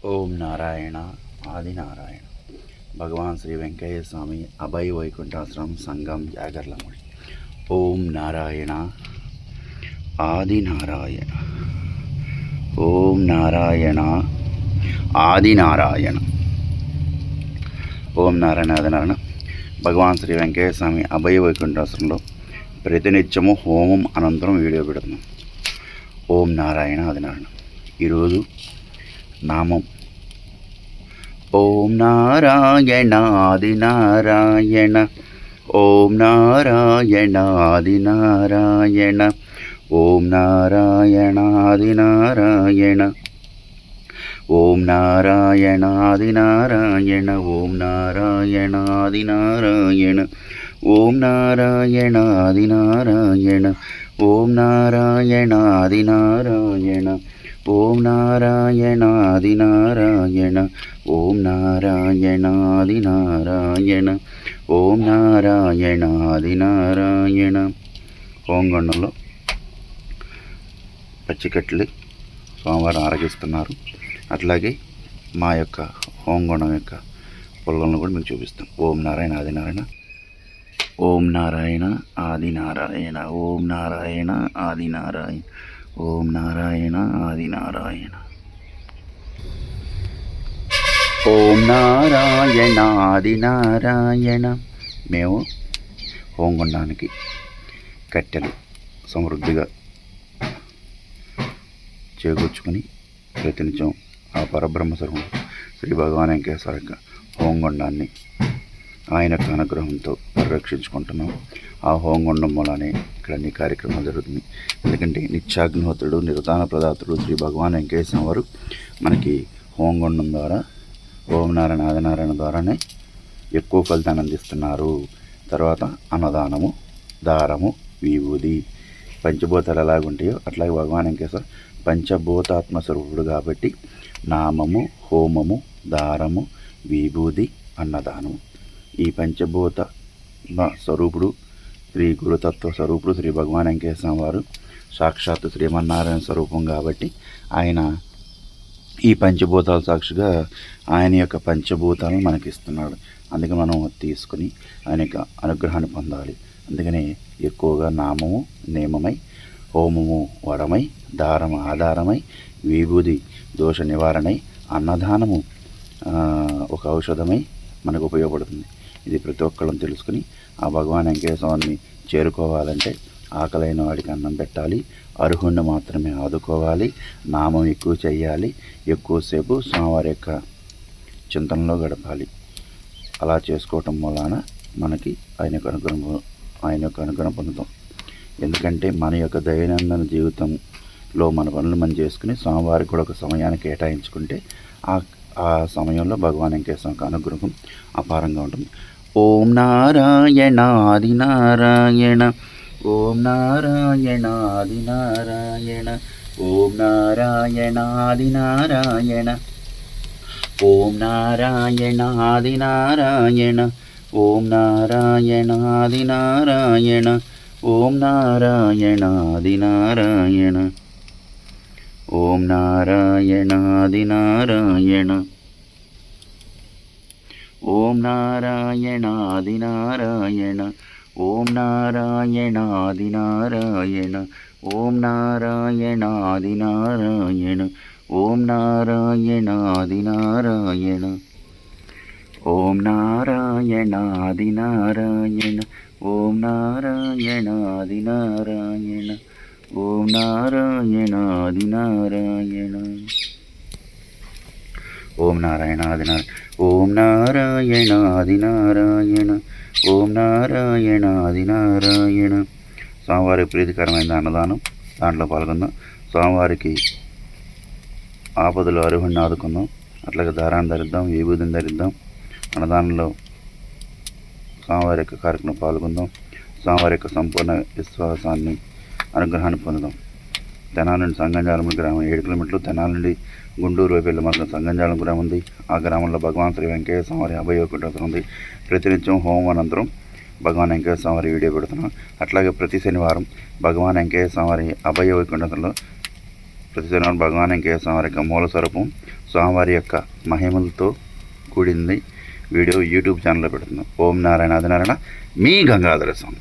ఓం నారాయణ ఆదినారాయణ. భగవాన్ శ్రీ వెంకయ్య స్వామి అభయ వైకుంఠాశ్రమం సంఘం జాగర్లముడి. ఓం నారాయణ ఆదినారాయణ. ఓం నారాయణ ఆదినారాయణ. ఓం నారాయణ ఆదినారాయణ. భగవాన్ శ్రీ వెంకయ్య స్వామి అభయ వైకుంఠాశ్రమంలో ప్రతినిత్యము హోమం అనంతరం వీడియో పెడుతున్నాం. ఓం నారాయణ ఆదినారాయణ. ఈరోజు నామం ఓం నారాయణ ఆదినారాయణ. ఓం నారాయణ ఆదినారాయణ. ఓం నారాయణ ఆదినారాయణ. ఓం నారాయణ ఆదినారాయణ. ఓం నారాయణ ఆదినారాయణ. ఓం నారాయణ ఆదినారాయణ. ఓం నారాయణ ఆదినారాయణ. ఓం నారాయణ ఆదినారాయణ. ఓం నారాయణ ఆదినారాయణ. ఓం నారాయణ ఆదినారాయణ. హోంగొండంలో పచ్చికట్లు సోమవారం ఆరగిస్తున్నారు. అట్లాగే మా యొక్క హోంగొండం యొక్క పొలంలో కూడా మీకు చూపిస్తాం. ఓం నారాయణ ఆదినారాయణ. ఓం నారాయణ ఆదినారాయణ. ఓం నారాయణ ఆదినారాయణ. ఓం నారాయణ ఆదినారాయణ. ఓం నారాయణ ఆదినారాయణ. మేము హోంగొండానికి కట్టెలు సమృద్ధిగా చేకూర్చుకొని ప్రతినిత్యం ఆ పరబ్రహ్మ స్వరూపం శ్రీ భగవాన్ వెంకటేశ్వర హోంగొండాన్ని ఆయన యొక్క అనుగ్రహంతో పరిరక్షించుకుంటున్నాం. ఆ హోంగొండం వల్లనే ఇక్కడ అన్ని కార్యక్రమాలు జరుగుతుంది. ఎందుకంటే నిత్యాగ్నిహోత్రుడు నిర్దాన ప్రదాతుడు శ్రీ భగవాన్ వెంకటేశ్వర వారు మనకి హోంగొండం ద్వారా ఓం నారాయణ ఆదినారాయణ ద్వారానే ఎక్కువ ఫలితాన్ని అందిస్తున్నారు. తర్వాత అన్నదానము, దారము, విభూది, పంచభూతాలు ఎలాగుంటాయో అట్లాగే భగవాన్ వెంకటేశ్వర పంచభూతాత్మ స్వరూపుడు కాబట్టి నామము, హోమము, దారము, విభూది, అన్నదానము, ఈ పంచభూత స్వరూపుడు శ్రీ గురుతత్వ స్వరూపుడు శ్రీ భగవాన్ వెంకటేశ్వర వారు సాక్షాత్తు శ్రీమన్నారాయణ స్వరూపం కాబట్టి ఆయన ఈ పంచభూతాల సాక్షిగా ఆయన యొక్క పంచభూతాలను మనకి ఇస్తున్నాడు. అందుకే మనం తీసుకుని ఆయన యొక్క అనుగ్రహాన్ని పొందాలి. అందుకనే ఎక్కువగా నామము నియమమై, హోమము వరమై, దారము ఆధారమై, విభూది దోష నివారణై, అన్నదానము ఒక ఔషధమై మనకు ఉపయోగపడుతుంది. ఇది ప్రతి ఒక్కళ్ళం తెలుసుకుని ఆ భగవాన్ వెంకటేశ్వరుని చేరుకోవాలంటే ఆకలైన వాడికి అన్నం పెట్టాలి, అర్హుణ్ణి మాత్రమే ఆదుకోవాలి, నామం ఎక్కువ చేయాలి, ఎక్కువసేపు స్వామివారి యొక్క చింతనలో గడపాలి. అలా చేసుకోవటం వలన మనకి ఆయన యొక్క అనుగ్రహం పొందుతాం. ఎందుకంటే మన యొక్క దైనందిన జీవితంలో మన పనులు మనం చేసుకుని స్వామివారికి కూడా ఒక సమయాన్ని కేటాయించుకుంటే ఆ సమయంలో భగవాన్ వెంకటేశ్వర అనుగ్రహం అపారంగా ఉంటుంది. ఓం నారాయణ ఆదినారాయణ. ఓం నారాయణ ఆదినారాయణ. ఓం నారాయణ ఆదినారాయణ. ఓం నారాయణ ఆదినారాయణ. ఓం నారాయణ ఆదినారాయణ. ఓం నారాయణ ఆదినారాయణ. ఓం నారాయణ ఆదినారాయణ. ఓం నారాయణ ఆదినారాయణ. ఓం నారాయణ ఆదినారాయణ. ఓం నారాయణ ఆదినారాయణ. ఓం నారాయణ ఆదినారాయణ. ఓం నారాయణ ఆదినారాయణ. ఓం నారాయణ ఆదినారాయణ. ఓం నారాయణ ఆదినారాయణ. ఓం నారాయణ ఆదినారాయణ. ఓం నారాయణ ఆదినారాయణ. ఓం నారాయణ ఆదినారాయణ. స్వామివారికి ప్రీతికరమైన అన్నదానం, దాంట్లో పాల్గొందాం. స్వామివారికి ఆపదలు అర్హుణ్ణి ఆదుకుందాం. అట్లాగే దారాన్ని ధరిద్దాం, విభూతిని ధరిద్దాం. అన్నదానంలో స్వామివారి యొక్క కార్యక్రమం పాల్గొందాం. స్వామివారి యొక్క సంపూర్ణ విశ్వాసాన్ని, అనుగ్రహాన్ని పొందుదాం. తెనాలి నుండి సంగంజాలం గ్రామం 7 కిలోమీటర్లు, తెనాలి నుండి గుంటూరు వైపు వెళ్ళే మార్గం సంగంజాలం గ్రామం ఉంది. ఆ గ్రామంలో భగవాన్ శ్రీ వెంకయ్య స్వామి అభయ వైకుంఠం ఉంది. ప్రతినిత్యం హోమం అనంతరం భగవాన్ వెంకయ్య స్వామి వీడియో పెడుతున్నాం. అట్లాగే ప్రతి శనివారం భగవాన్ వెంకయ్య స్వామి అభయ వైకుంఠంలో ప్రతి శనివారం భగవాన్ వెంకయ్య స్వామి యొక్క మూల స్వరూపం స్వామివారి యొక్క మహిమలతో కూడింది వీడియో యూట్యూబ్ ఛానల్లో పెడుతున్నాం. ఓం నారాయణ ఆదినారాయణ. మీ గంగాధర స్వామి.